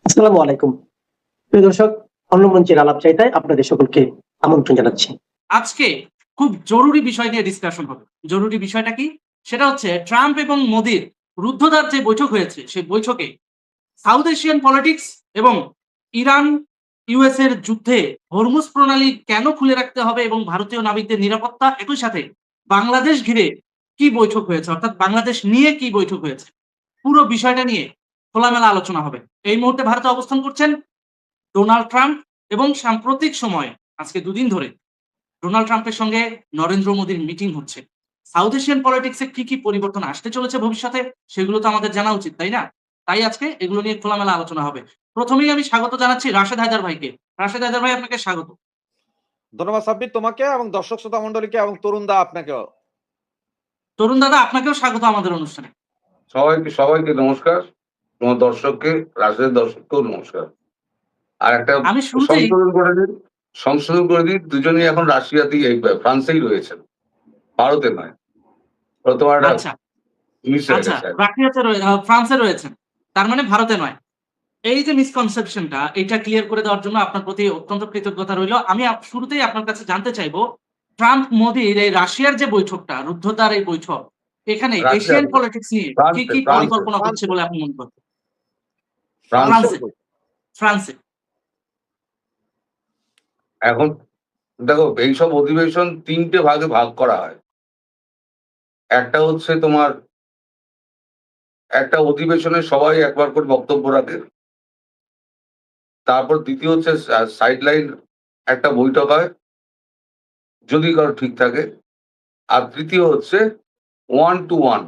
আসসালামু আলাইকুম। প্রিয় দর্শক, অন্য মঞ্চের আলাপ চাইতায় আপনাদের সকলকে আমন্ত্রণ জানাচ্ছি। আজকে খুব জরুরি বিষয় নিয়ে ডিসকাশন হবে। জরুরি বিষয়টা কি? সেটা হচ্ছে ট্রাম্প এবং মোদির রুদ্ধদ্বার যে বৈঠক হয়েছে, সেই বৈঠকে সাউথ এশিয়ান পলিটিক্স এবং ইরান ইউএস এর যুদ্ধে হরমুজ প্রণালী কেন খুলে রাখতে হবে এবং ভারতীয় নাবিকদের নিরাপত্তা, একই সাথে বাংলাদেশ ঘিরে কি বৈঠক হয়েছে, অর্থাৎ বাংলাদেশ নিয়ে কি বৈঠক হয়েছে, পুরো বিষয়টা নিয়ে খোলামেলা আলোচনা হবে। এই মুহূর্তে ভারতে অবস্থান করছেন ডোনাল্ড ট্রাম্প এবং সাম্প্রতিক সময়ে আজকে দুদিন ধরে ডোনাল্ড ট্রাম্পের সঙ্গে নরেন্দ্র মোদীর মিটিং হচ্ছে। সাউথ এশিয়ান পলিটিক্সে কি, কি পরিবর্তন আসতে চলেছে ভবিষ্যতে, সেগুলো তো আমাদের জানা উচিত, তাই না? তাই আজকে এগুলো নিয়ে খোলামেলা আলোচনা হবে। ১ম এই আমি স্বাগত জানাচ্ছি রাশেদ হায়দার ভাইকে। রাশেদ হায়দার ভাই, আপনাকে স্বাগত। ধন্যবাদ সাব্বির তোমাকে এবং দর্শক শ্রোতা মণ্ডলীকে এবং তরুণ দা আপনাকেও। তরুণ দাদা, আপনাকেও স্বাগত আমাদের অনুষ্ঠানে। সবাইকে সবাইকে নমস্কার। তোমার দর্শককে, রাজের দর্শককেও নমস্কার। আর একটা আমি শুরুতেই সংশোধন করে দিই, দুজনেই এখন রাশিয়াতেই ফ্রান্সেই রয়েছেন, ভারতে নয়। তোমার একটা আচ্ছা, মিস হয়ে আচ্ছা, গেছে। ফ্রান্সে রয়েছেন। তার মানে ভারতে নয়। এই যে মিসকনসেপশনটা, এটা ক্লিয়ার করে দেওয়ার জন্য আপনার প্রতি অত্যন্ত কৃতজ্ঞতা রইল। আমি শুরুতেই আপনার কাছে জানতে চাইবো, ট্রাম্প মোদির এই রাশিয়ার যে বৈঠকটা, রুদ্ধদ্বার এই বৈঠক, এখানে রাশিয়া এশিয়ান নয়, পলিটিক্স নিয়ে কি, ফ্রান্সে কি ফ্রান্সে পরিকল্পনা হচ্ছে বলে আপনি মনে করেন? ফ্রান্সে ফ্রান্সে, ফ্রান্সে। এখন দেখো, এইসব অধিবেশন তিনটে ভাগে ভাগ করা হয়। একটা হচ্ছে তোমার একটা অধিবেশনে সবাই একবার করে বক্তব্য রাখে। তারপর দ্বিতীয় হচ্ছে সাইডলাইন একটা বৈঠক হয়, যদি কারো ঠিক থাকে। আর তৃতীয় হচ্ছে ওয়ান টু ওয়ান।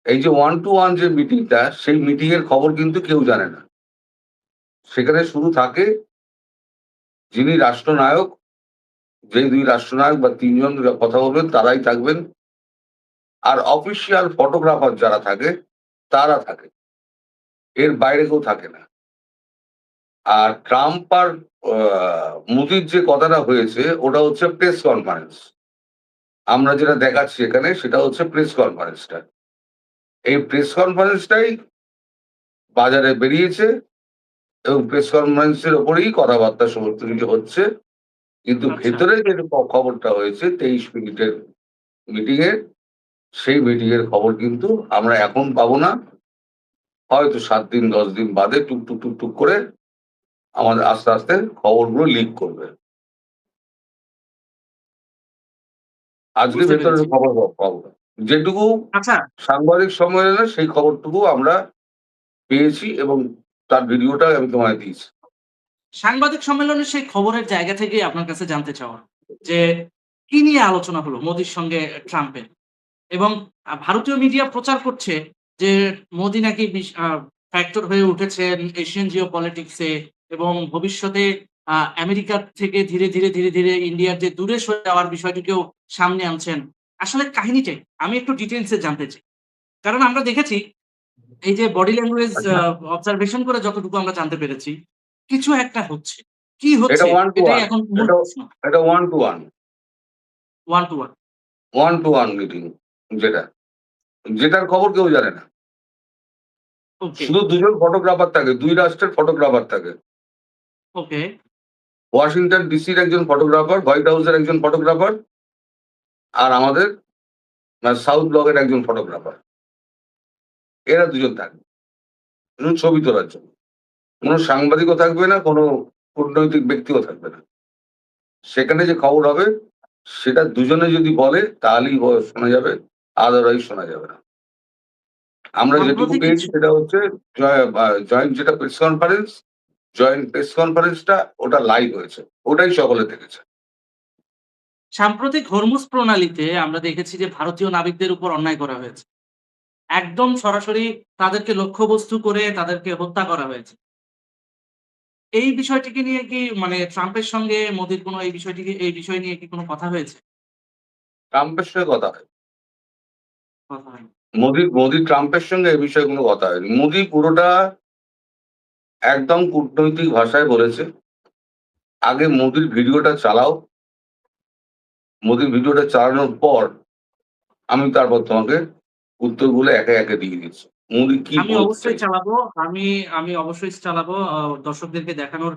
এই যে ওয়ান টু ওয়ান যে মিটিংটা, সেই মিটিং এর খবর কিন্তু কেউ জানে না। সেখানে শুধু থাকে যিনি রাষ্ট্রনায়ক, যে দুই রাষ্ট্রনায়ক বা তিনজন কথা বলবেন তারাই থাকবেন। আর অফিসিয়াল ফটোগ্রাফার যারা থাকে তারা থাকে, এর বাইরে কেউ থাকে না। আর ট্রাম্প আর মোদির যে কথাটা হয়েছে ওটা হচ্ছে প্রেস কনফারেন্স। আমরা যেটা দেখাচ্ছি এখানে সেটা হচ্ছে প্রেস কনফারেন্সটা। এই প্রেস কনফারেন্সটাই বাজারে বেরিয়েছে এবং প্রেস কনফারেন্সের ওপরেই কথাবার্তা সমস্ত কিছু হচ্ছে। কিন্তু আচ্ছা, ভেতরে যে খবরটা হয়েছে 23 মিনিটের মিটিং এর, সেই মিটিং এর খবর কিন্তু আমরা এখন পাবো না। হয়তো 7 দিন 10 দিন বাদে টুকটুক টুকটুক করে আমাদের আস্তে আস্তে খবরগুলো লিক করবে। আজকে বুঝতে ভেতরের পেরেছি। খবর পাবো না। যেটুকু আচ্ছা, সাংবাদিক সম্মেলনে সেই খবরটুকু আমরা পেয়েছি এবং তার ভিডিওটা আমি তোমায় দিয়েছি। সাংবাদিক সম্মেলনের সেই খবরের জায়গা থেকেই আপনার কাছে জানতে চাওয়া যে কি নিয়ে আলোচনা হলো মোদির সঙ্গে ট্রাম্পের? এবং ভারতীয় মিডিয়া প্রচার করছে যে মোদি নাকি ফ্যাক্টর হয়ে উঠেছেন এশিয়ান জিওপলিটিক্সে এবং ভবিষ্যতে আমেরিকা থেকে ধীরে ধীরে ইন্ডিয়ার যে দূরে সরে যাওয়ার বিষয়টিকেও সামনে আনছেন। আসলে কাহিনীটাই আমি একটু ডিটেইলস এ জানতে চাই। কারণ আমরা দেখেছি এই যে বডি ল্যাঙ্গুয়েজ আচ্ছা, অবজারভেশন করে যতটুকু আমরা জানতে পেরেছি, কিছু একটা হচ্ছে। কি এটা হচ্ছে? ওয়ান টু এটাই ওয়ান, এখন মূল এটা প্রশ্ন। এটা one to one, one to one. One to one meeting. যেটা যেটার খবর কেউ জানে না। ওকে, শুধু দুজন ফটোগ্রাফার থাকে, দুই রাষ্ট্রের ফটোগ্রাফার থাকে। ওকে। ওয়াশিংটন ডিসির একজন ফটোগ্রাফার, হোয়াইট হাউসের একজন ফটোগ্রাফার, আর আমাদের সাউথ ব্লকের একজন ফটোগ্রাফার। এরা দুজন থাকবে শুধু ছবি তোলার জন্য। কোনো সাংবাদিকও থাকবে না, কোনো কূটনৈতিক ব্যক্তিও থাকবে না। সেখানে যে খবর হবে সেটা দুজনে যদি বলে তাহলেই শোনা যাবে, আদারওয়াইজ শোনা যাবে না। আমরা যেটুকু সাম্প্রতিক পেয়েছি কিছু সেটা হচ্ছে জয়েন্ট যেটা প্রেস কনফারেন্স, জয়েন্ট প্রেস কনফারেন্সটা ওটা লাইভ হয়েছে, ওটাই সকলে দেখেছে। সাম্প্রতিক হরমুজ প্রণালীতে আমরা দেখেছি যে ভারতীয় নাবিকদের উপর অন্যায় করা হয়েছে। একদম সরাসরি তাদেরকে লক্ষ্যবস্তু করে তাদেরকে হত্যা করা হয়েছে। এই বিষয়টিকে নিয়ে কি মানে ট্রাম্পের সঙ্গে মোদির কোনো এই বিষয় নিয়ে কি কোনো কথা হয়েছে? ট্রাম্পের সঙ্গে কথা হয়। কথা হয়নি। মোদি ট্রাম্পের সঙ্গে এ বিষয়ে কোনো কথা হয়নি। মোদি পুরোটা একদম কূটনৈতিক ভাষায় বলেছে, আগে মোদির ভিডিওটা চালাও, মোদির ভিডিওটা চালানোর পর আমি তারপর তোমাকে উত্তরগুলো একে একে দিয়ে দিচ্ছি। মোদি কি আমি বলতে অবশ্যই চাইছে? চালাবো। আমি আমি অবশ্যই চালাবো। দর্শকদেরকে দেখানোর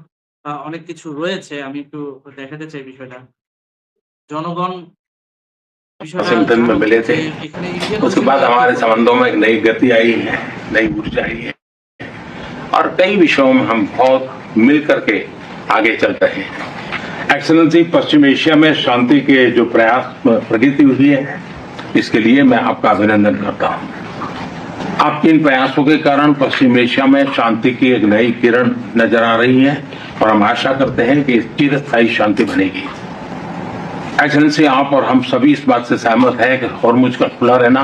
অনেক কিছু রয়েছে। আমি একটু দেখাতে চাই বিষয়টা। জনগণ বিষয়টা वाशिंगटन में জানুক मिले যে थे। এখানে ইন্ডিয়ান उसके ওশেন बाद কি हमारे করে। संबंधों में एक नई गति आई है, नई ऊर्जा आई है और कई विषयों में हम बहुत मिल करके आगे चल रहे हैं। एक्सेलेंसी, पश्चिम एशिया में शांति के जो प्रयास प्रगति हुई है, इसके लिए मैं आपका अभिनंदन करता हूं। आपके इन प्रयासों के कारण पश्चिम एशिया में शांति की एक नई किरण नजर आ रही है और हम आशा करते हैं कि चिरस्थायी शांति बनेगी। एक्सेलेंसी, आप और हम सभी इस बात से सहमत हैं कि हॉर्मुज का खुला रहना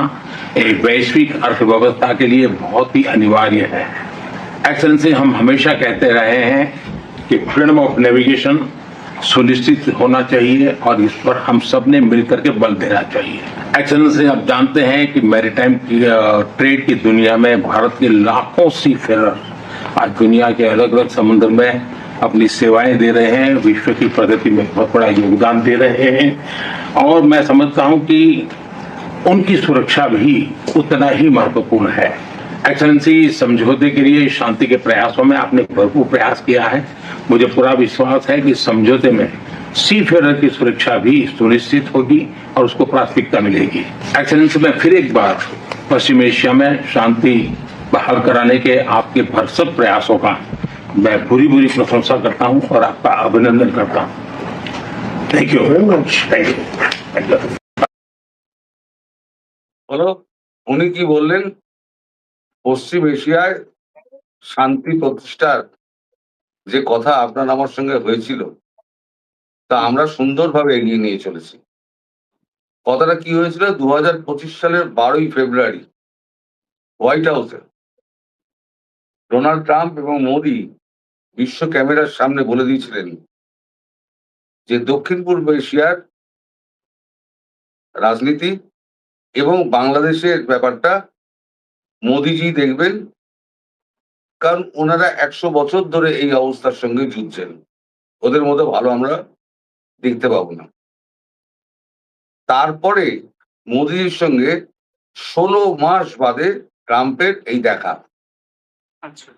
एक वैश्विक अर्थव्यवस्था के लिए बहुत ही अनिवार्य है। एक्सेलेंसी, हम हमेशा कहते रहे हैं कि फ्रीडम ऑफ नेविगेशन सुनिश्चित होना चाहिए और इस पर हम सब ने मिलकर के बल देना चाहिए। एक्सेलेंसी, आप जानते हैं कि मैरीटाइम ट्रेड की दुनिया में भारत के लाखों सी फेरर आज दुनिया के अलग अलग समुद्र में अपनी सेवाएं दे रहे हैं, विश्व की प्रगति में बहुत बड़ा योगदान दे रहे हैं और मैं समझता हूं कि उनकी सुरक्षा भी उतना ही महत्वपूर्ण है। एक्सेलेंसी, समझौते के लिए शांति के प्रयासों में आपने भरपूर प्रयास किया है। मुझे पूरा विश्वास है कि समझौते में सी फेरर की सुरक्षा भी सुनिश्चित होगी और उसको प्राथमिकता मिलेगी। एक्सेलेंसी, मैं फिर एक बार पश्चिम एशिया में शांति बहाल कराने के आपके भरसक प्रयासों का मैं पूरी पूरी प्रशंसा करता हूं और आपका अभिनंदन करता हूं। Thank you very much. Thank you. হলো উনি কি বললেন? পশ্চিম এশিয়ায় শান্তি প্রতিষ্ঠার যে কথা আপনার আমার সঙ্গে হয়েছিল তা আমরা সুন্দরভাবে এগিয়ে নিয়ে চলেছি। কথাটা কি হয়েছিল? 2025 সালের 12ই ফেব্রুয়ারি হোয়াইট হাউসে ডোনাল্ড ট্রাম্প এবং মোদি বিশ্ব ক্যামেরার সামনে বলে দিয়েছিলেন যে দক্ষিণ পূর্ব এশিয়ার রাজনীতি এবং বাংলাদেশের ব্যাপারটা মোদিজি দেখবেন, কারণ ওনারা 100 বছর ধরে এই অবস্থার সঙ্গে যুঝছেন। ওদের মতো ভালো আমরা দেখতে পাবো না। তারপরে মোদিজির সঙ্গে 16 মাস বাদে ট্রাম্পের এই দেখা। আচ্ছা।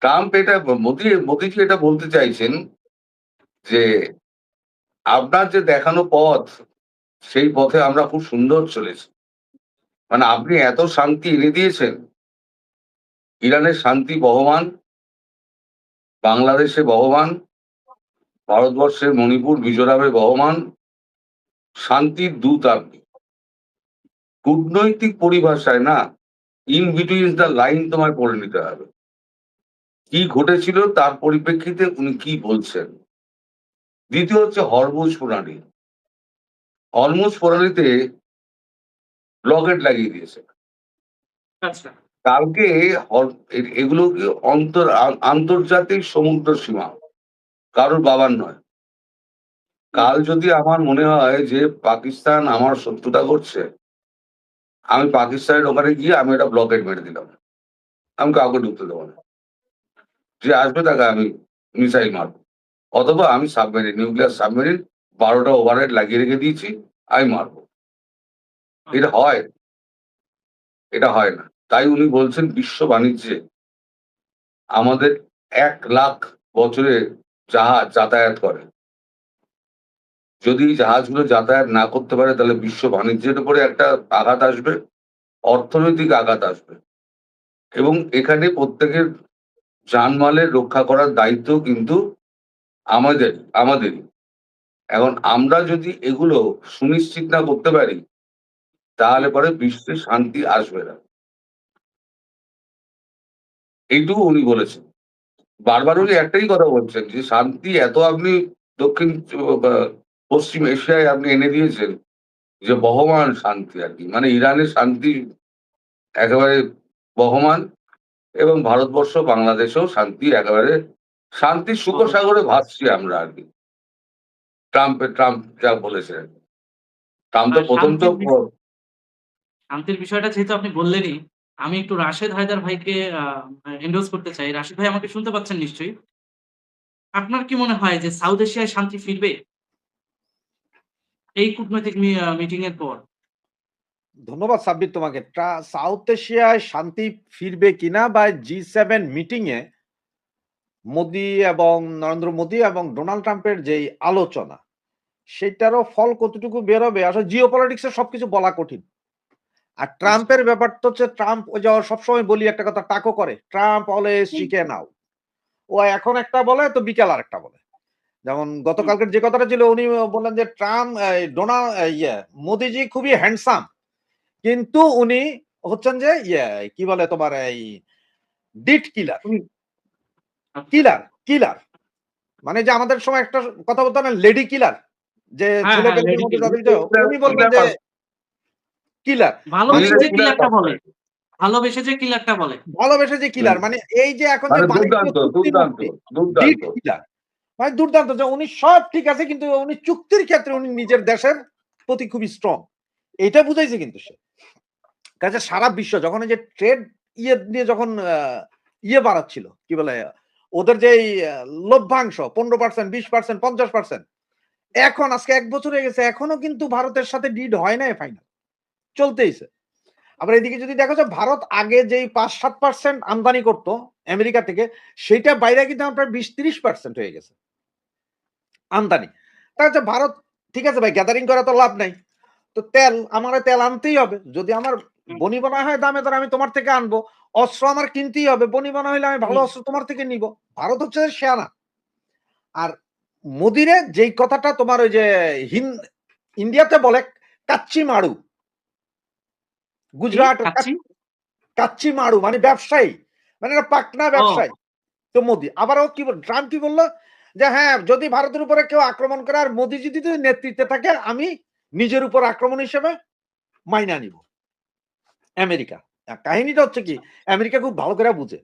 ট্রাম্প এটা মোদিজি এটা বলতে চাইছেন যে আপনার যে দেখানো পথ সেই পথে আমরা খুব সুন্দর চলেছি। মানে আপনি এত শান্তি এনে দিয়েছেন, ইরানের শান্তি বহমান, বাংলাদেশে বহমান, ভারতবর্ষের মণিপুর মিজোরামে বহমান, শান্তির দূত আপনি। কূটনৈতিক পরিভাষায় না, ইন বিটুইন দ্য লাইন তোমায় পড়ে নিতে হবে। কি ঘটেছিল তার পরিপ্রেক্ষিতে উনি কি বলছেন। দ্বিতীয় হচ্ছে হরমুজ প্রণালী। হরমুজ প্রণালীতে ব্লকেট লাগিয়ে দিয়েছে। আচ্ছা। কালকে এগুলো কি আন্তর্জাতিক সমুদ্র সীমা, কারোর বাবার নয়। কাল যদি আমার মনে হয় যে পাকিস্তান আমার শত্রুতা করছে, আমি পাকিস্তানের ওখানে গিয়ে আমি একটা ব্লকেট মেরে দিলাম, আমি কাউকে ঢুকতে দেবো না। যে আসবে তাকে আমি মিসাইল মারবো, অথবা আমি সাবমেরিন, নিউক্লিয়ার সাবমেরিন 12টা ওভারহেড লাগিয়ে রেখে দিয়েছি, আমি মারবো। এটা হয়? এটা হয় না। তাই উনি বলছেন বিশ্ব বাণিজ্যে আমাদের 1 লাখ বছরে জাহাজ যাতায়াত করে। যদি জাহাজগুলো যাতায়াত না করতে পারে তাহলে বিশ্ব বাণিজ্যের উপরে একটা আঘাত আসবে, অর্থনৈতিক আঘাত আসবে, এবং এখানে প্রত্যেকের জানমালের রক্ষা করার দায়িত্ব কিন্তু আমাদেরই। এখন আমরা যদি এগুলো সুনিশ্চিত না করতে পারি তাহলে পরে বিশ্বে শান্তি আসবে না। এইটুকু উনি বলেছেন। বারবার উনি একটাই কথা বলছেন যে শান্তি এত আপনি দক্ষিণ পশ্চিম এশিয়ায় আপনি এনে দিয়েছেন যে বহমান শান্তি আর কি, মানে ইরানের শান্তি একেবারে বহমান, এবং ভারতবর্ষ বাংলাদেশেও শান্তি একেবারে শান্তির সুখসাগরে ভাসছি আমরা আর কি। ট্রাম্প যা বলেছেন, ট্রাম্প তো প্রথম তো শান্তির বিষয়টা যেহেতু আপনি বললেনই, আমি একটু রাশেদ হায়দার ভাইকে এন্ডোর্স করতে চাই। রাশেদ ভাই আমাকে শুনতে পাচ্ছেন নিশ্চয়ই? আপনার কি মনে হয় যে সাউথ এশিয়ায় শান্তি ফিরবে এই কূটনৈতিক মিটিং এর পর? ধন্যবাদ সাব্বির তোমাকে। সাউথ এশিয়ায় শান্তি ফিরবে কিনা বা G7 মিটিং এ মোদি এবং নরেন্দ্র মোদি এবং ডোনাল্ড ট্রাম্পের যেই আলোচনা সেটারও ফল কতটুকু বেরোবে আসলে জিওপলিটিক্স এ সবকিছু বলা কঠিন। আর ট্রাম্পের ব্যাপারটা হচ্ছে ট্রাম্প ওই যে সবসময় বলি একটা কথা টাকো করে ট্রাম্প অলওয়েজ চিকেন আউট। ও এখন একটা বলে তো বিকাল আর একটা বলে। যেমন গতকালকের যে কথাটা ছিল উনি বললেন যে ট্রাম্প ডোনাল্ড মোদিজি খুবই হ্যান্ডসাম কিন্তু উনি হচ্ছেন যে কি বলে তোমার এই ডিট কিলার কিলার কিলার মানে যে আমাদের সময় একটা কথা বলতাম না লেডি কিলার যে হ্যাঁ, ছেলে হ্যাঁ, পেলেদের lady মধ্যে killer। যাদের উনি বলবেন যে কিলার মানে ভালোবেসে মানে যে killer কিলারটা কাজ বলে, করে। ভালোবেসে যে কিলারটা বলে। ভালোবেসে যে কিলার হুম। মানে এই যে এখন যে মানে বাণিজ্য দুর্দান্ত চুক্তি দুর্দান্ত মুক্তি ডিট দুর্দান্ত। কিলার মানে দুর্দান্ত যে উনি সব ঠিক আছে কিন্তু উনি চুক্তির ক্ষেত্রে উনি নিজের দেশের প্রতি খুবই স্ট্রং এটা বুঝাইছে কিন্তু সে কাজে সারা বিশ্ব যখন এই যে ট্রেড নিয়ে যখন বাড়াচ্ছিল কি বলে ওদের যে লভ্যাংশ 15% 20% 50% এখন আজকে 1 বছর হয়ে গেছে এখনো কিন্তু ভারতের সাথে ডিড হয় নাই ফাইনাল চলতেইছে। আবার এদিকে যদি দেখো যে ভারত আগে যেই 5-7% আমদানি করত আমেরিকা থেকে সেটা বাইরে কিন্তু আপনার 20-30% হয়ে গেছে আমদানি। তা হচ্ছে ভারত ঠিক আছে ভাই গ্যাদারিং করা তো লাভ নাই। তো তেল আমার তেল আনতেই হবে। যদি আমার বনিবনা হয় দামে তাহলে আমি তোমার থেকে আনবো। অস্ত্র আমার কিনতেই হবে। বনিবনা হইলে আমি ভালো অস্ত্র তোমার থেকে নিব। ভারত হচ্ছে শেয়ানা। আর মোদিরে যেই কথাটা তোমার ওই যে ইন্ডিয়াতে বলে কাচ্চি মারু গুজরাট খাচ্ছি। কাচ্চি মারু মানে ব্যবসায়ী মানে পাকনা ও ব্যবসায়ী তো মোদি আবারও কি বল ট্রাম্প কি বললো যে হ্যাঁ যদি ভারতের উপরে কেউ আক্রমণ করে আর মোদি যদি নেতৃত্বে থাকে আমি নিজের উপর আক্রমণ হিসেবে মাইনা নিব আমেরিকা কাহিনীটা হচ্ছে কি আমেরিকা খুব ভালো করে বুঝে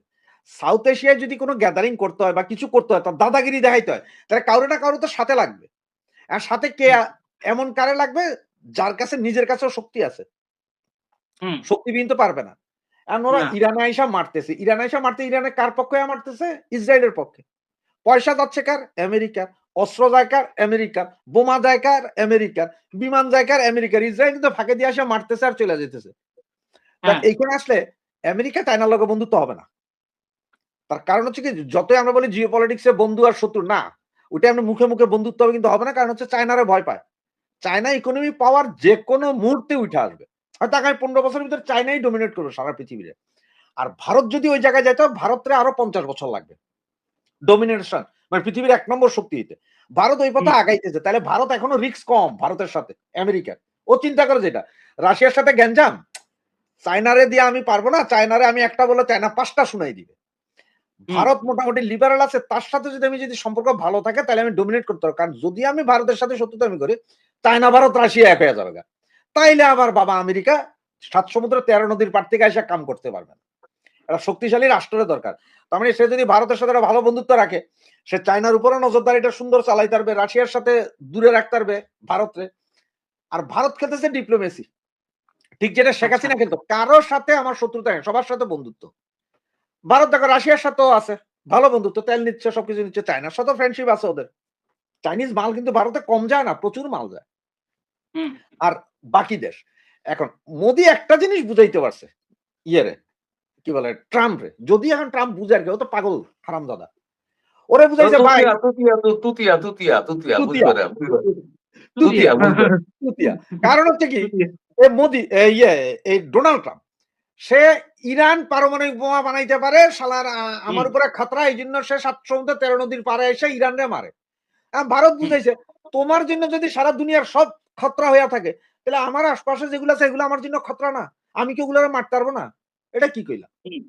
সাউথ এশিয়ায় যদি কোনো গ্যাদারিং করতে হয় বা কিছু করতে হয় তার দাদাগিরি দেখাইতে হয় তাহলে কারো না কারো তো সাথে লাগবে আর সাথে কে এমন কারে লাগবে যার কাছে নিজের কাছেও শক্তি আছে হুম, শক্তিবিহীন তো পারবে না এখন ওরা না, ইরানে আইসা মারতেছে ইরানে আইসা মারতে ইরানে কার পক্ষে মারতেছে ইসরায়েলের পক্ষে পয়সা যাচ্ছে কার আমেরিকার অস্ত্র যায় কার আমেরিকার বোমা যায় কার আমেরিকার বিমান যায় কার আমেরিকার ইসরায়েল কিন্তু ফাঁকে দিয়ে আসা মারতেছে আর চলে যেতেছে হ্যাঁ, এইখানে আসলে আমেরিকা চায়নার লগে বন্ধুত্ব হবে না তার কারণ হচ্ছে কি যতই আমরা বলি জিও পলিটিক্সে বন্ধু আর শত্রু না ওটা আমরা মুখে মুখে বন্ধুত্ব হবে কিন্তু হবে না কারণ হচ্ছে চায়নারে ভয় পায় চায়না ইকোনমি পাওয়ার যে কোনো মুহূর্তে উঠে আসবে হয়তো আগামী 15 বছরের ভিতরে চায়নাই ডোমিনেট করবে সারা পৃথিবীতে আর ভারত যদি ওই জায়গায় যাইতো ভারতের আরো 50 বছর লাগবে ডোমিনেশন মানে পৃথিবীর 1 নম্বর শক্তি হইতে ভারত ওই পথে হুম, আগাইতেছে তাহলে ভারত এখনো রিস্ক কম ভারতের সাথে আমেরিকার ও চিন্তা করে যেটা রাশিয়ার সাথে গ্যাঞ্জাম চায়নারে দিয়ে আমি পারবো না চায়নারে আমি একটা বলে চায়না 5টা শুনাই দিবে হুম, ভারত মোটামুটি লিবারাল আছে তার সাথে যদি আমি যদি সম্পর্ক ভালো থাকে তাহলে আমি ডোমিনেট করতে পারবো কারণ যদি আমি ভারতের সাথে শত্রুতা আমি করি চায়না ভারত রাশিয়া এক হয়ে যাবে তাইলে আবার বাবা আমেরিকা 7 সমুদ্র 13 নদীর পার থেকে এসে কাম করতে পারবে না একটা শক্তিশালী রাষ্ট্রের দরকার তার মানে সে যদি ভারতের সাথে ভালো বন্ধুত্ব রাখে সে চায়নার উপরে নজরদারিটা সুন্দর চালাইতে পারবে রাশিয়ার সাথে দূরে রাখতে পারবে ভারতরে আর ভারত খেলতেছে ডিপ্লোমেসি ঠিক যেটা শেখ আচ্ছা, হাসিনা কিন্তু কারোর সাথে আমার শত্রুতা নেই সবার সাথে বন্ধুত্ব ভারত দেখো রাশিয়ার সাথেও আছে ভালো বন্ধুত্ব তেল নিচ্ছে সবকিছু নিচ্ছে চায়নার সাথে ফ্রেন্ডশিপ আছে ওদের চাইনিজ মাল কিন্তু ভারতে কম যায় না প্রচুর মাল যায় হুম, আর বাকি দেশ এখন মোদি একটা জিনিস বুঝাইতে পারছে ইয়েরে কি বলে ট্রাম্প রে যদি এখন ট্রাম্প বুঝে আর কি ও তো পাগল হারামজাদা ওরে বুঝাইছে ভাই তুতিয়া তুতিয়া তুতিয়া তুতিয়া তুতিয়া বুঝবে না বুঝবে না। তুতিয়া, তুতিয়া বুঝবে না। তুতিয়া কারণ হচ্ছে কি তুতিয়া, এ মোদি এই ডোনাল্ড ট্রাম্প সে ইরান পারমাণবিক বোমা বানাইতে পারে শালার হুম, আমার উপরে খতরা এই জন্য সে 7 সমুদ্র 13 নদীর পারে এসে ইরানরে মারে ভারত হুম, বুঝাইছে তোমার জন্য যদি সারা দুনিয়ার সব খতরা হইয়া থাকে তাহলে আমার আশপাশে যেগুলো আছে এগুলো আমার জন্য খতরা না আমি কি ওগুলো মারতে পারবো না এটা কি কইলা হুম,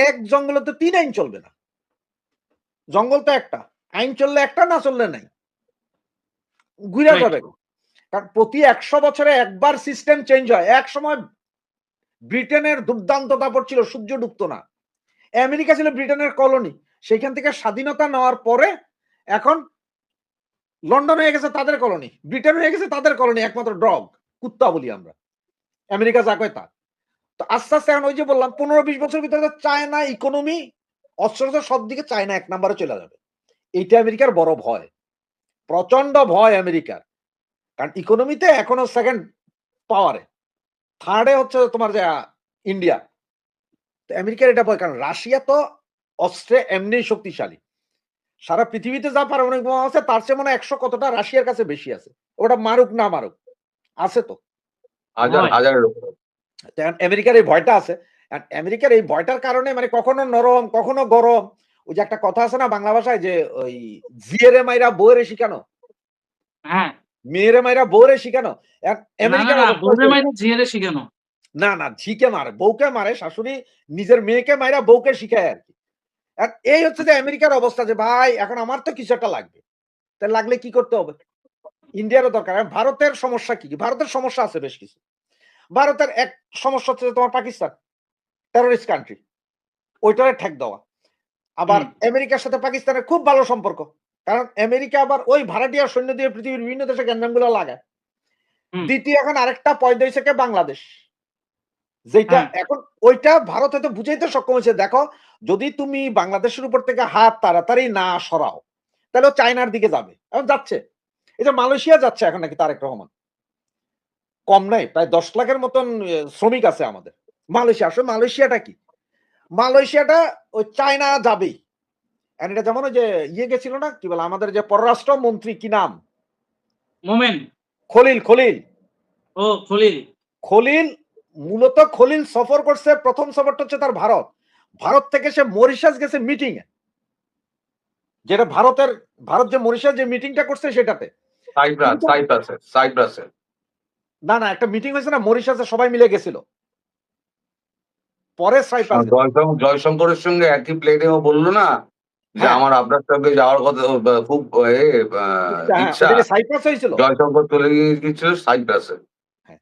এক জঙ্গলে তো 3 আইন চলবে না জঙ্গল তো একটা আইন চললে একটা না চললে নাই ঘুরে রাইট, যাবে কারণ প্রতি 100 বছরে একবার সিস্টেম চেঞ্জ হয় এক সময় ব্রিটেনের দুর্দান্ত দাপট ছিল সূর্য ডুবতো না আমেরিকা ছিল ব্রিটেনের কলোনি সেখান থেকে স্বাধীনতা নেওয়ার পরে এখন লন্ডন হয়ে গেছে তাদের কলোনি ব্রিটেন হয়ে গেছে তাদের কলোনি একমাত্র ডগ কুত্তা বলি আমরা আমেরিকা যা কয় তা তো আস্তে আস্তে এখন ওই যে বললাম 15-20 বছর ভিতরে চায়না ইকোনমি অস্ত্র সব দিকে চায়না 1 নম্বরে চলে যাবে এইটা আমেরিকার বড় ভয় প্রচন্ড ভয় আমেরিকার কারণ ইকোনমিতে এখনো সেকেন্ড পাওয়ারে থার্ডে হচ্ছে তোমার যে ইন্ডিয়া। তো আমেরিকার এটা ভয়, কারণ রাশিয়া তো অস্ত্রে এমনি শক্তিশালী। সারা পৃথিবীতে যা পারমাণবিক বোমা আছে তার চেয়ে মনে হয় 100 কতটা রাশিয়ার কাছে বেশি আছে। ওটা মারুক না মারুক, আছে তো। হাজার হয়। হাজারের উপরে। তো আমেরিকার এই ভয়টা আছে। আর আমেরিকার এই ভয়টার কারণে মানে কখনো নরম, কখনো গরম। ওই যে একটা কথা আছে না বাংলা ভাষায় যে ওই জিয়েরে মাইরা বউরে শিখানো, হ্যাঁ, মেয়েরে মাইরা বউরে শিখানো। না, না, আমেরিকার না, অবস্থা বউরে হচ্ছে মাইরে ঝিয়েরে শিখানো। না, না, ঝিকে মারে, বউকে মারে, শাশুড়ি নিজের মেয়েকে মাইরা বউকে শিখায় আরকি। আর এই হচ্ছে যে আমেরিকার অবস্থা যে ভাই এখন আমার তো কিছু একটা লাগবে। তা লাগলে কি করতে হবে? ইন্ডিয়ারও দরকার। আর ভারতের সমস্যা কি? ভারতের সমস্যা আছে বেশ কিছু। ভারতের এক সমস্যা হচ্ছে যে তোমার পাকিস্তান, টেররিস্ট কান্ট্রি। ওইটারে ঠেক দেওয়া। আবার হুম, আমেরিকার সাথে পাকিস্তানের খুব ভালো সম্পর্ক। কারণ আমেরিকা আবার ওই ভাড়াটিয়া সৈন্য দিয়ে পৃথিবীর বিভিন্ন দেশে গ্যাঞ্জামগুলো লাগায়। হুম, দ্বিতীয় এখন আরেকটা পয়দা হইছে কে বাংলাদেশ। যেটা হ্যাঁ, এখন ওইটা ভারত হয়তো বুঝাইতে সক্ষম হয়েছে। দেখো, যদি তুমি বাংলাদেশের উপর থেকে হাত তাড়াতাড়ি না সরাও, তাহলে ও চায়নার দিকে যাবে। এখন যাচ্ছে। এই যে মালয়েশিয়া যাচ্ছে এখন নাকি তারেক রহমান। কম নাই, প্রায় ১০ লাখের মতন শ্রমিক আছে আমাদের। মালয়েশিয়া, আসলে মালয়েশিয়াটা কি? মালয়েশিয়াটা ওই চায়না যাবেই। এখন এটা যেমন ওই যে ইয়ে গেছিল না? কি বলে আমাদের যে পররাষ্ট্র মন্ত্রী কি নাম? মোমেন। খলিল। ও খলিল। খলিল মূলত খলিল সফর করছে, ১ম সফরটা হচ্ছে তার ভারত। ভারত থেকে সে মরিশাস গেছে মিটিং এ। যেটা ভারত যে মরিশাস যে মিটিংটা করছে সেটাতে। কিন্তু সাইপ্রাসে। না, না, একটা মিটিং হয়েছে না মরিশাসে সবাই মিলে গেছিল। পরে সাইপ্রাস গেছে। জয়শঙ্করের সঙ্গে একই প্লেনে ও বললো না যে হ্যাঁ, আমার আপনার সঙ্গে যাওয়ার কথা খুব হ্যাঁ, ইচ্ছা। ওটা কি সাইপ্রাস হয়েছিল? জয়শঙ্কর চলে গিয়েছিল সাইপ্রাসে। হ্যাঁ।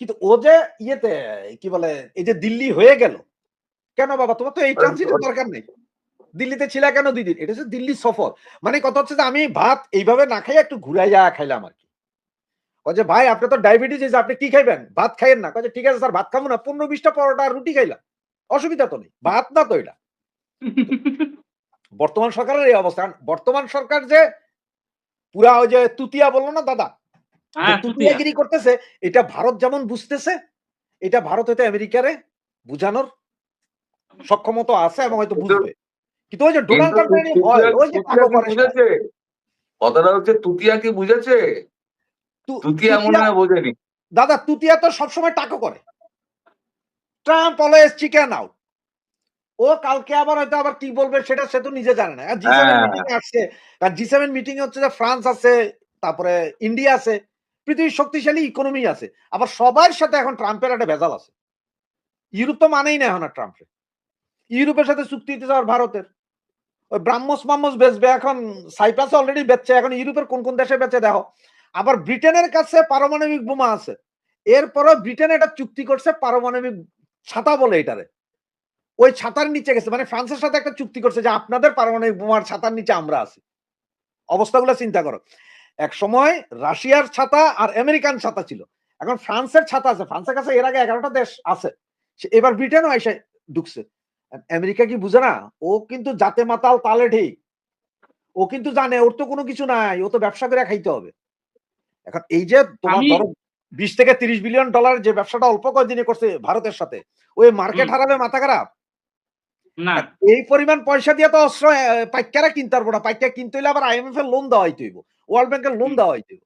কিন্তু ও যে ইয়েতে কি বলে এই যে দিল্লি হয়ে গেল। কেন বাবা তোমার তো এই ট্রানজিটের দরকার নেই। দিল্লিতে ছিলা কেন ২ দিন? এটা হচ্ছে দিল্লি সফর। মানে কথা হচ্ছে যে আমি ভাত এইভাবে না খাইয়া একটু ঘুরাইয়া খাইলাম আরকি। কয় যে ভাই আপনার তো ডায়াবেটিস হইছে আপনি কি খাইবেন? ভাত খাইয়েন না। কয় যে ঠিক আছে স্যার ভাত খাবো না। ১৫-২০ টা পরোটা আর রুটি খাইলাম। অসুবিধা তো নেই। ভাত না তো এটা। বর্তমান সরকারের এই অবস্থা। কারণ বর্তমান সরকার যে পুরা ওই যে তুতিয়া বলল না দাদা? যে হ্যাঁ, চুতিয়া। তুতিয়াগিরি করতেছে এটা ভারত যেমন বুঝতেছে, এটা ভারত হয়তো আমেরিকারে বুঝানোর সক্ষমতা আছে এবং হয়তো কিন্তু বুঝবে। কিন্তু ওই যে ডোনাল্ড কিন্তু ট্রাম্পের এই ভয়, ওই যে তুতিয়া কালো কি ফরেস্টটা। বুঝেছে? কথাটা হচ্ছে তুতিয়া কি বুঝেছে? তুতিয়া মনে তুতিয়া হয় বোঝেনি। দাদা তুতিয়া তো সবসময় টাকা করে। Trump always chicken out. ও কালকে আবার হয়তো আবার কি বলবে সেটা সে তো নিজে জানে না। আর জি7 হ্যাঁ, মিটিং এ আসছে। আর জি7 মিটিং এ হচ্ছে যে ফ্রান্স আছে, তারপরে ইন্ডিয়া আছে। পৃথিবীর শক্তিশালী ইকোনমি আছে। আবার সবার সাথে এখন ট্রাম্পের একটা ভেজাল আছে। ইউরোপ তো মানেই না এখন আর ট্রাম্পকে। ইউরোপের সাথে চুক্তি দিতে আর ভারতের। ওই ব্রাহ্মস বেচবে এখন, সাইপ্রাসে অলরেডি বেচছে। এখন ইউরোপের কোন দেশে বেচে দেখো। আবার ব্রিটেনের কাছে পারমাণবিক বোমা আছে। এরপরও ব্রিটেন একটা চুক্তি করছে পারমাণবিক ছাতা বলে এটারে। ওই ছাতার নিচে গেছে। মানে ফ্রান্সের সাথে একটা চুক্তি করছে যে আপনাদের পারমাণবিক বোমার ছাতার নিচে আমরা আছি। অবস্থাগুলো চিন্তা করো। একসময় রাশিয়ার ছাতা আর আমেরিকান ছাতা ছিল। এখন ফ্রান্সের ছাতা আছে। ফ্রান্সের কাছে এর আগে ১১ টা দেশ আছে। এবার ব্রিটেনও এসে ঢুকছে। আমেরিকা কি বুঝে না? ও কিন্তু জাতে মাতাল তালে ঠিক। ও কিন্তু জানে ওর তো কোনো কিছু নাই। ও তো ব্যবসা করে খাইতে হবে। এখন এই যে তোমার আমি ধরো ২০ থেকে ৩০ বিলিয়ন ডলার যে ব্যবসাটা অল্প কয়েকদিনে করছে ভারতের সাথে, ওই মার্কেট হুম, হারাবে মাথা খারাপ। না, আর এই পরিমাণ পয়সা দিয়ে তো অস্ত্র পাইকারা কিনতে পারবো না। পাইকারা কিনতে হইলে আবার আইএমএফ এর লোন দেওয়া হইতে হইব। ওয়ার্ল্ড ব্যাংকের লোন হুম, দেওয়া হইতে হইব।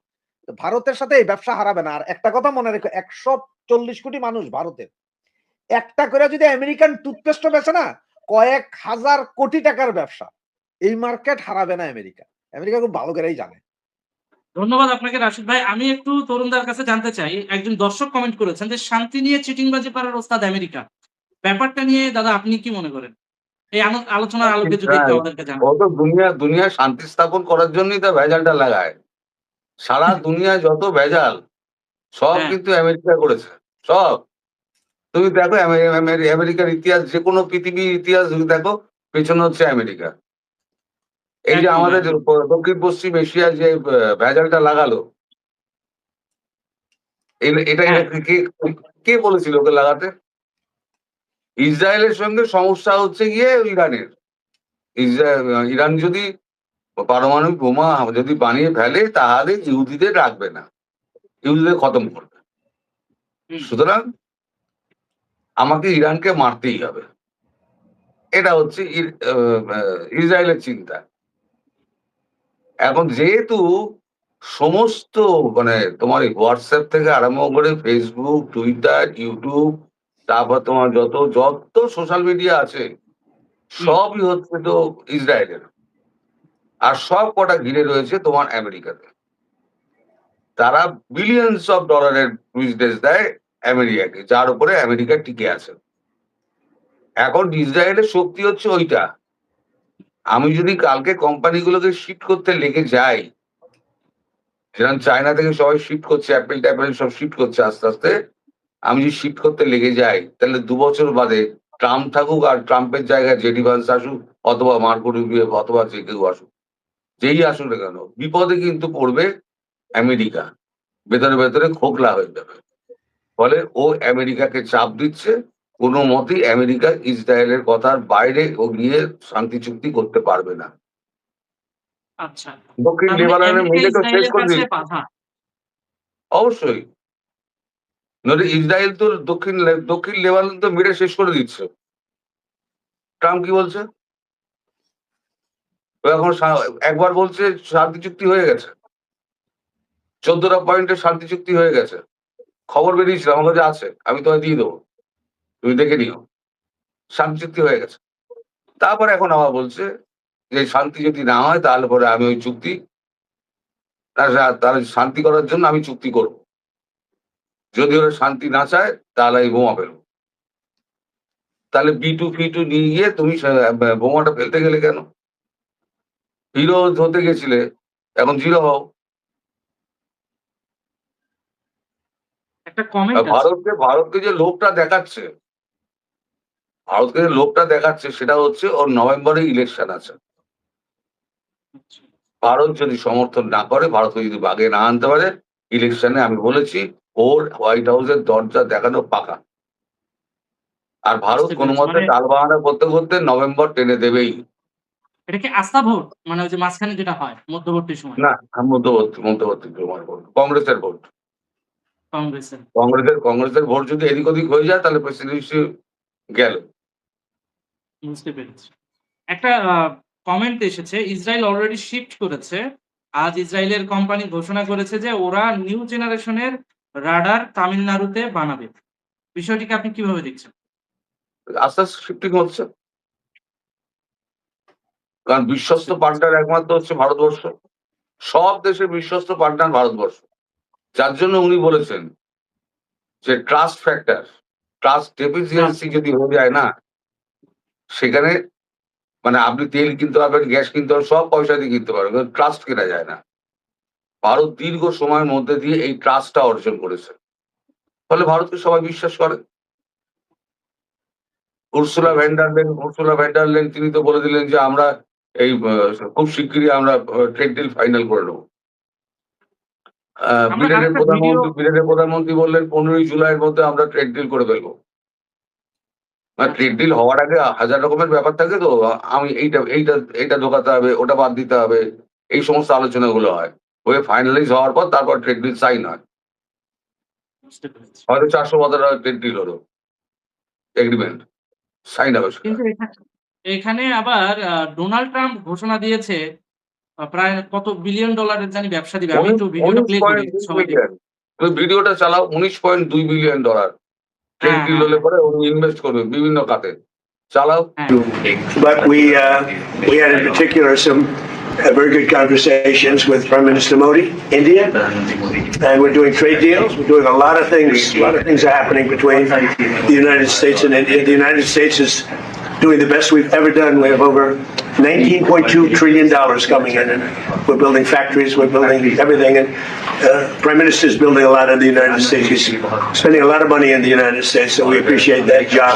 তো ভারতের সাথে এই ব্যবসা হারাবে না। আর একটা কথা মনে রেখো ১৪০ কোটি মানুষ ভারতের। একটা করে যদি আমেরিকান টুথপেস্টও বেচে না, কয়েক হাজার কোটি টাকার ব্যবসা। এই মার্কেট হারাবে না আমেরিকা। আমেরিকা খুব ভালো করেই জানে। ধন্যবাদ আপনাকে রাশিদ ভাই। আমি একটু তরুণদার কাছে জানতে চাই, একজন দর্শক কমেন্ট করেছেন যে শান্তি নিয়ে চিটিংবাজি করার ওস্তাদ আমেরিকা। ব্যাপারটা নিয়ে দাদা আপনি কি মনে করেন? এই আলোচনার আলোকে যদি একটু আমাদেরকে ও জানান। তো দুনিয়া শান্তি স্থাপন করার জন্যই তা ভেজালটা লাগায়। সারা দুনিয়ায় যত ভেজাল সব হ্যাঁ, কিন্তু আমেরিকা করেছে। সব। তুমি দেখো আমেরিকার ইতিহাস যেকোনো পৃথিবীর ইতিহাস যদি দেখো পেছনে হচ্ছে আমেরিকা। এই যে একদম, আমাদের একদম। দক্ষিণ পশ্চিম এশিয়ার যে ভেজালটা লাগালো এটা হ্যাঁ, কে বলেছিল ওকে লাগাতে? ইসরায়েলের সঙ্গে সমস্যা হচ্ছে গিয়ে ইরানের। ইরান যদি পারমাণবিক বোমা যদি বানিয়ে ফেলে তাহলে ইহুদিদের রাখবে না। ইহুদিদের খতম করবে। হুম। সুতরাং আমাকে ইরানকে মারতেই হবে, এটা হচ্ছে ইসরায়েলের চিন্তা। এখন যেহেতু সমস্ত মানে তোমার এই হোয়াটসঅ্যাপ থেকে আরম্ভ করে ফেসবুক, টুইটার, ইউটিউব, তারপর তোমার যত যত সোশ্যাল মিডিয়া আছে হুম। সবই হচ্ছে তো ইসরায়েলের, আর সব কটা ঘিরে রয়েছে তোমার আমেরিকাতে। তারা বিলিয়নস অফ ডলারের বিজনেস দেয় আমেরিকাকে, যার উপরে আমেরিকা টিকে আছে। এখন ইসরায়েলের শক্তি হচ্ছে ওইটা। আমি যদি কালকে কোম্পানিগুলোকে শিফট করতে লেগে যাই, যেরকম চায়না থেকে সবাই শিফট করছে, অ্যাপেল ট্যাপেল সব শিফট করছে আস্তে আস্তে, আমি যদি শিফট করতে লেগে যাই, তাহলে 2 বছর বাদে ট্রাম্প থাকুক আর ট্রাম্পের জায়গায় জেডি ভান্স আসুক, অথবা মার্কো রুবিও, অথবা যে কেউ আসুক, যেই আসুক না কেন, বিপদে কিন্তু পড়বে আমেরিকা, ভেতরে ভেতরে খোকলা হয়ে যাবে। ফলে ও আমেরিকাকে চাপ দিচ্ছে, কোনো মতেই আমেরিকা ইসরায়েলের কথার বাইরে ও গিয়ে শান্তি চুক্তি করতে পারবে না। আচ্ছা, দক্ষিণ তার মানে লেবাননে আমেরিকা মিলে তো শেষ ইসরায়েলের করে কাছে দিচ্ছে। বাধা। অবশ্যই, নইলে ইসরায়েল তো দক্ষিণ লেবানন তো মেরে শেষ করে দিচ্ছে। ট্রাম্প কি বলছে? ও এখন একবার বলছে শান্তি চুক্তি হয়ে গেছে, 14টা পয়েন্টের শান্তি চুক্তি হয়ে গেছে। খবর বেরিয়েছিল, আমার কাছে আছে, আমি তোমায় দিয়ে দেবো, তুমি দেখে নিও। শান্তি চুক্তি হয়ে গেছে। তারপরে এখন আবার বলছে যে শান্তি যদি না হয় তাহলে পরে আমি ওই চুক্তি, তাহলে শান্তি করার জন্য আমি চুক্তি করব। যদি ওরা শান্তি না চায় তাহলে আমি বোমা ফেলবো। তাহলে B2 ফি2 নিয়ে গিয়ে তুমি বোমাটা ফেলতে গেলে কেন? হিরো হতে গেছিলে, এখন জিরো হও। একটা আর কমেন্ট আছে। ভারতকে যে লোকটা দেখাচ্ছে, সেটা হচ্ছে ওর নভেম্বরে ইলেকশন আছে। আচ্ছা। ভারত যদি সমর্থন না করে, ভারতকে যদি বাগে না আনতে পারে ইলেকশনে, আমি বলেছি ওর হোয়াইট হাউসের দরজা দেখানো পাকা। আর ভারত বুঝতে কোনো পেরেছি, মতে মানে টাল বাহানা করতে করতে নভেম্বর টেনে দেবেই। এটা কি আস্থা ভোট, মানে ওই যে মাঝখানে যেটা হয় মধ্যবর্তী সময় না, মধ্যবর্তী তোমার ভোট, কংগ্রেসের ভোট। কংগ্রেসের? কংগ্রেসের ভোট যদি এদিক ওদিক হয়ে যায় তাহলে প্রেসিডেন্সি গেল। বুঝতে পেরেছি। একটা কমেন্ট এসেছে, ইসরায়েল অলরেডি শিফট করেছে। আজ ইসরায়েলের কোম্পানি ঘোষণা করেছে যে ওরা নিউ জেনারেশনের রাডার তামিলনাড়ুতে বানাবে। বিষয়টিকে আপনি কিভাবে দেখছেন? আস্তে আস্তে শিফটিং হচ্ছে, কারণ বিশ্বস্ত বুঝতে পেরেছি। পার্টনার একমাত্র হচ্ছে ভারতবর্ষ। সব দেশের বিশ্বস্ত পার্টনার ভারতবর্ষ, যার জন্য উনি বলেছেন যে ট্রাস্ট ফ্যাক্টর, ট্রাস্ট ডেফিসিয়েন্সি যদি হয়ে যায় না, সেখানে মানে আপনি তেল কিনতে পারবেন, গ্যাস কিনতে পারবেন, সব পয়সা দিয়ে কিনতে পারবেন, ট্রাস্ট কেনা যায় না। ভারত দীর্ঘ সময়ের মধ্যে দিয়ে এই ট্রাস্টটা অর্জন করেছে, ফলে ভারতকে সবাই বিশ্বাস করে। উর্সুলা ভ্যান্ডারলেন তিনি তো বলে দিলেন যে আমরা এই খুব শিগগিরই আমরা ট্রেড ডিল ফাইনাল করে নেবো। আমরা আরেকটা ভিডিও ব্রিটেনের প্রধানমন্ত্রী বললেন 15ই জুলাইয়ের মধ্যে আমরা ট্রেড ডিল করে ফেলবো। ট্রেড ডিল হওয়ার আগে হাজার রকমের ব্যাপার থাকে, তো আমি এইটা ঢোকাতে হবে, ওটা বাদ দিতে হবে, এই সমস্ত আলোচনাগুলো হয়, হয়ে ফাইনালাইজ হওয়ার পর তারপর ট্রেড ডিল সাইন হয়। বুঝতে পেরেছি। হয়তো 400 ট্রেড ডিল হলো, এগ্রিমেন্ট সাইন হবে সেটা। কিন্তু এখানে আবার ডোনাল্ড ট্রাম্প ঘোষণা দিয়েছে প্রায় কত বিলিয়ন ডলারের জানি ব্যবসা দিবে। আমি একটু ভিডিওটা প্লে করি, 19.2 সবাই দেখুন। বিলিয়ন। তুমি ভিডিওটা চালাও, $19.2 বিলিয়ন ট্রেড হ্যাঁ, ডিল হ্যাঁ, হলে পরে উনি ইনভেস্ট করবে বিভিন্ন খাতে। চালাও। হ্যাঁ। But we had in particular some very good conversations with Prime Minister Modi, India, and we're doing trade deals. We're doing a lot of things. A lot of things are happening between the United States and India. The United States is doing the best we've ever done. We have over $19.2 trillion coming in, and we're building factories. We're building everything, and Prime Minister is building a lot in the United States. He's spending a lot of money in the United States, so we appreciate that job.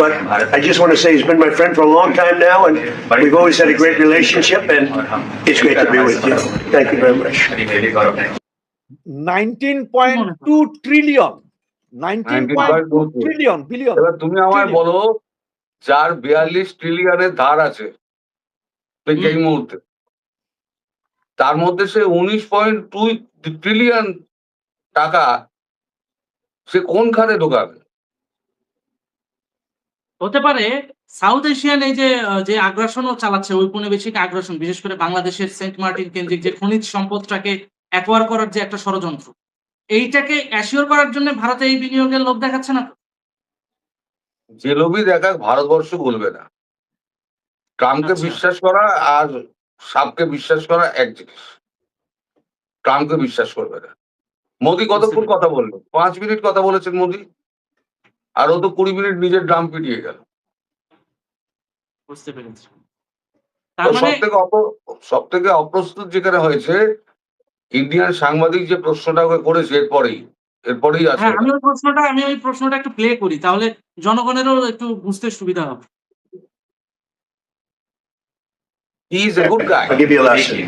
But I just want to say he's been my friend for a long time now, and we've always had a great relationship, and it's great to be with you. Thank you very much. 19.2 trillion 19.2 trillion billion. এবার তুমি আমায় Trillion. বলো, যার 42 ট্রিলিয়নের ধার আছে ঠিক এই মুহূর্তে, তার মধ্যে সে 19.2 ট্রিলিয়ন টাকা সে কোন খাতে ঢোকাবে? হতে পারে সাউথ এশিয়ান এই যে যে আগ্রাসনও চালাচ্ছে, ঔপনিবেশিক আগ্রাসন, বিশেষ করে বাংলাদেশের সেন্ট মার্টিন কেন্দ্রিক যে খনিজ সম্পদটাকে অ্যাকোয়ার করার যে একটা ষড়যন্ত্র, এইটাকে অ্যাসিওর করার জন্য ভারতে এই বিনিয়োগের লোভ দেখাচ্ছে না তো? যে লোভই দেখাক ভারতবর্ষ বলবে না। ট্রাম্পকে আচ্ছা। বিশ্বাস করা আর সাপকে বিশ্বাস করা এক জিনিস। ট্রাম্পকে বিশ্বাস করবে না। মোদি কতক্ষণ কথা বললো? 5 মিনিট কথা বলেছেন মোদি। আর ও তো 20 মিনিট নিজের ড্রাম পিটিয়ে গেল। বুঝতে পেরেছি। তার মানে সব থেকে অপ্রস্তুত যেখানে হয়েছে, ইন্ডিয়ান সাংবাদিক যে প্রশ্নটা ওকে করেছে এরপরেই আছে। হ্যাঁ, আমি ওই প্রশ্নটা একটু প্লে করি, তাহলে জনগণেরও একটু বুঝতে সুবিধা হবে। হি is a good guy. I'll give you a lesson.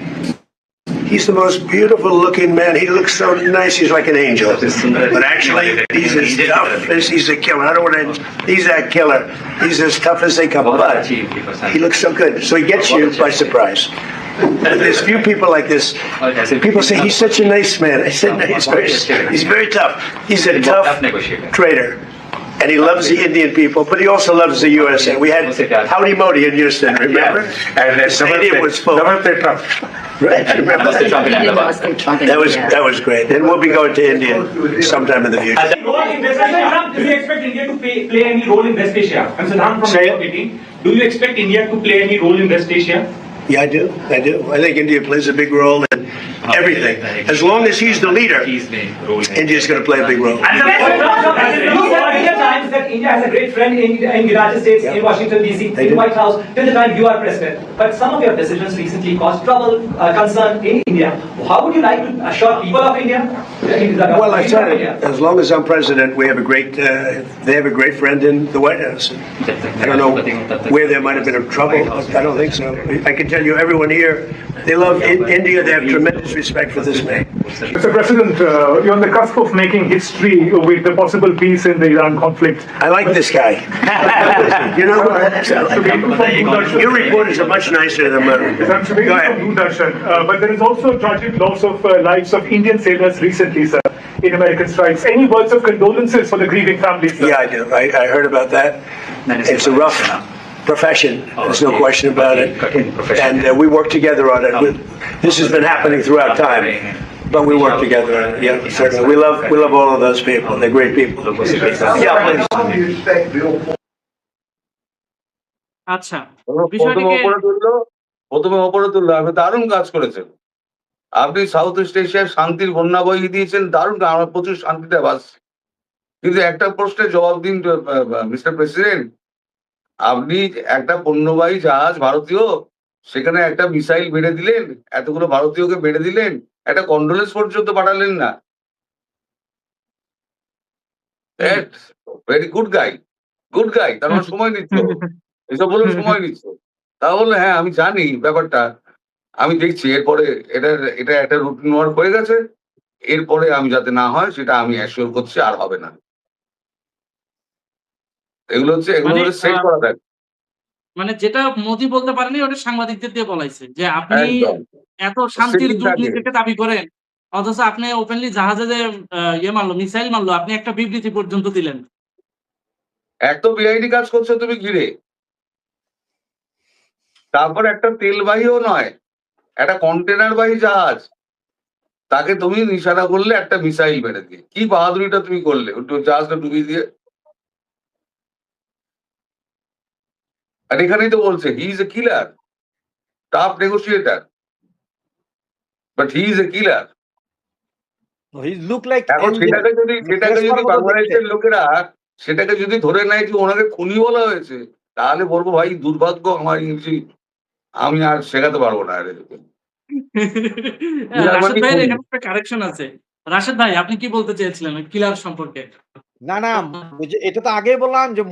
He's the most beautiful looking man. He looks so nice. He's like an angel. But actually, he's as tough as he's a killer. I don't want to. He's that killer. He's as tough as they come. But he looks so good. So he gets you by surprise. And there's few people like this. People say he's such a nice man. I said no, he's very tough. He's a tough trader. And he loves the Indian people, but he also loves the USA. We had Howdy Modi in Houston, remember? And the stadium was full. Right, remember that? That was great. And we'll be going to India sometime in the future. Do you expect India to play any role in West Asia? I'm Siddhant from New York City. Do you expect India to play any role in West Asia? Yeah, I do. I think India plays a big role in everything. As long as he's the leader, India's going to play a big role. And you said many times that India has a great friend in the United States, in Washington DC, in the White House, till the time you are president. But some of your decisions recently caused trouble, concern in India. How would you like to assure people of India? Well, I said it. As long as I'm president, we have a great. They have a great friend in the White House. I don't know where there might have been a trouble. I don't think so. I can tell you, everyone here, they love India. They have tremendous respect for this man. Mr. President, you're on the cusp of making history with the possible peace in the Iran conflict. I like this guy. You know what? Your reporters are much nicer than mine. Go ahead. But there is also tragic loss of lives of Indian sailors recently, sir, in American strikes. Any words of condolences for the grieving families, sir? Yeah, I do. I heard about that. It's a rough profession. There's no question about it. And we work together on it. This has been happening throughout time, but we work together on it. Yeah, certainly. We love all of those people. They're great people. Yeah, please. আচ্ছা, বিষয়টিকে প্রথমে ওপরে তুললো, আপনি দারুণ কাজ করেছেন। আপনি সাউথ ইস্ট এশিয়ার শান্তির বন্যা বইয়ে দিয়েছেন, দারুণ। আমরা প্রচুর শান্তিতে বাসছি। কিন্তু একটা প্রশ্নের জবাব দিন মিস্টার প্রেসিডেন্ট। আপনি একটা পণ্যবাহী জাহাজ ভারতীয়, সেখানে একটা মিসাইল মেরে দিলেন, এতগুলো ভারতীয়কে মেরে দিলেন, একটা কন্ডোলেন্স পর্যন্ত পাঠালেন না। Very good guy, good guy. তার মানে সময় নিচ্ছ, এসব বলে সময় নিচ্ছ। তাহলে হ্যাঁ, আমি জানি ব্যাপারটা, আমি দেখছি এরপরে এটা একটা রুটিন ওয়ার্ক হয়ে গেছে। এরপরে আমি যাতে না হয় সেটা আমি অ্যাসিওর করছি, আর হবে না। এগুলো হচ্ছে সেট করা থাকে। মানে যেটা মোদি বলতে পারেনি, ওটা সাংবাদিকদের দিয়ে বলাইছে যে আপনি একদম। এত শান্তির Setting দূত থাকে। নিজেকে দাবি করেন, অথচ আপনি ওপেনলি জাহাজে যে মিসাইল মারলো, আপনি একটা বিবৃতি পর্যন্ত দিলেন। এক তো বেআইনি কাজ করছো তুমি ঘিরে, তারপর একটা তেলবাহীও নয়, একটা কন্টেনারবাহী জাহাজ, তাকে তুমি নিশানা করলে একটা মিসাইল মেরে দিয়ে। কি বাহাদুরিটা তুমি করলে জাহাজটা ডুবিয়ে দিয়ে। আর এখানেই তো বলছে he is a killer, tough negotiator, but he is a killer. He look like এখন সেটাকে যদি বাংলাদেশের লোকেরা সেটাকে যদি ধরে নেয় যে ওনাকে খুনি বলা হয়েছে, তাহলে বলবো ভাই দুর্ভাগ্য আমার ইংরেজি, আমি আর শেখাতে পারবো না। রাশেদ ভাইয়ের এখানে একটা কারেকশন আছে। রাশেদ ভাই, আপনি কি বলতে চেয়েছিলেন কিলার সম্পর্কে? না এটা তো আগেই বললাম যে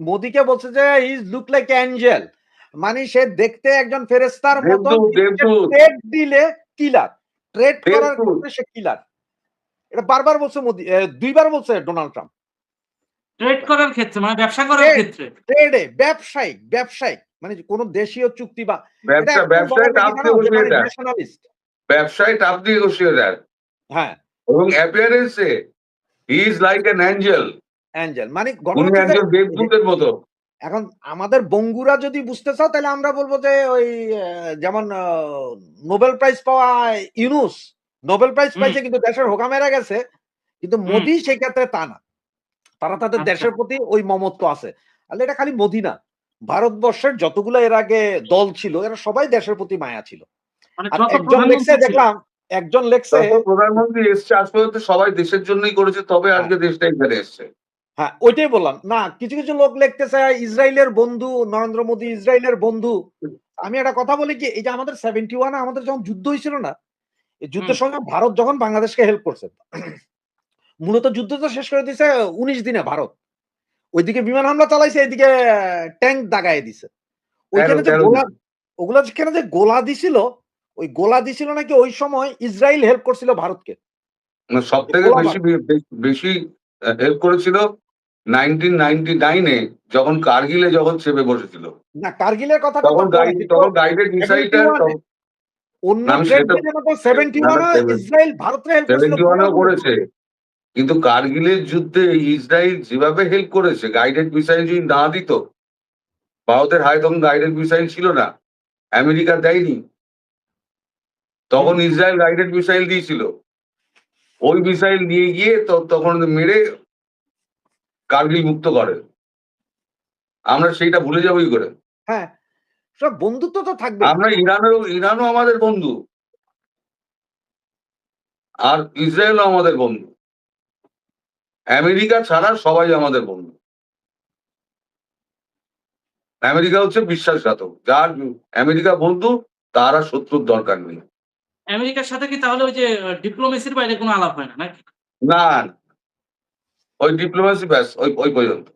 মোদিকে বলছে যে হি লুক লাইক অ্যাঞ্জেল, মানে সে দেখতে একজন ফেরেশতার মতো। ট্রেড দিলে কিলার, ট্রেড করার ক্ষেত্রে সে কিলার। এটা বারবার বলছে মোদি, 2 বার বলছে ডোনাল্ড ট্রাম্প। ট্রেড করার ক্ষেত্রে মানে ব্যবসা করার ক্ষেত্রে, ট্রেডে ব্যবসায়িক মানে কোন দেশীয় চুক্তি বা ব্যবসায় টাফ দিয়ে বসিয়ে দেয়। হ্যাঁ, এবং অ্যাপিয়ারেন্সে he is like an angel, angel মানে উনি ঘটনা হচ্ছে যে একজন দেবদূতের মতো। এখন আমাদের বঙ্গুরা যদি বুঝতে চাও তাহলে আমরা বলবো যে ওই যেমন নোবেল প্রাইজ পাওয়া ইউনুস নোবেল প্রাইজ হুম। পাইছে কিন্তু দেশের হোকামেরা গেছে, কিন্তু হুম। মোদি সেই ক্ষেত্রে তা না। তারা তাদের আচ্ছা। দেশের প্রতি ওই মমত্ব আছে। তাহলে এটা খালি মোদি না, ভারতবর্ষের যতগুলো এর আগে দল ছিল এরা সবাই দেশের প্রতি মায়া ছিল। মানে আর যত একজন লেখছে প্রধানমন্ত্রী ছিল। দেখলাম, একজন লেখছে যত প্রধানমন্ত্রী এসছে আসলে তো সবাই দেশের জন্যই করেছে, তবে আজকে দেশটা এখানে এসছে। হ্যাঁ ওইটাই বললাম না, কিছু কিছু লোক লিখতেছে ইসরায়েলের বন্ধু নরেন্দ্র মোদী, ইসরায়েলের বন্ধু। আমি একটা কথা বলি কি, এই যে আমাদের 71 আমাদের যখন যুদ্ধ হয়েছিল না, এই যুদ্ধের সময় ভারত যখন বাংলাদেশকে হেল্প করছে, মূলত যুদ্ধ তো শেষ করে দিছে 19 দিনে ভারত। ওইদিকে বিমান হামলা চালাইছে, এইদিকে ট্যাঙ্ক দাগায় দিছে। ওইখানে যে 13 গোলা, দিন। ওগুলা যেখানে যে গোলা দিছিল, ওই গোলা দিছিল নাকি ওই সময় ইসরায়েল হেল্প করছিল ভারতকে। সব থেকে গোলা বেশি বেশি হেল্প করেছিল 1999-এ যখন কার্গিলে যখন চেপে বসেছিল, না, কার্গিলের কথাটা তো পরে, তখন গাইডেড মিসাইলটা 71 অন্য আমি ট্রেড সেটা দিনের মতো 71 ইসরায়েল ভারতকে হেল্প করছিল। 71-ও করেছে, কিন্তু কার্গিলের যুদ্ধে ইসরায়েল যেভাবে হেল্প করেছে, গাইডেড মিসাইল যদি না দিত, ভারতের হাতে তখন গাইডেড মিসাইল ছিল না, আমেরিকা দেয়নি, তখন ইসরায়েল গাইডেড মিসাইল দিয়েছিল। ওই মিসাইল নিয়ে গিয়ে তখন মেরে কার্গিল মুক্ত করে। আমরা সেইটা ভুলে যাবো কি করে? হ্যাঁ, সব বন্ধুত্ব তো থাকবে। আমরা ইরানও আমাদের বন্ধু, আর ইসরায়েলও আমাদের বন্ধু। আমেরিকা ছাড়া সবাই আমাদের বন্ধু। আমেরিকা হচ্ছে বিশ্বাসঘাতক, যার আমেরিকা বন্ধু তার আর শত্রুর দরকার নেই। আমেরিকার সাথে কি তাহলে ওই যে ডিপ্লোমেসির বাইরে কোনো আলাপ হয় না নাকি? না, ওই ডিপ্লোমেসি ব্যাস ওই পর্যন্ত।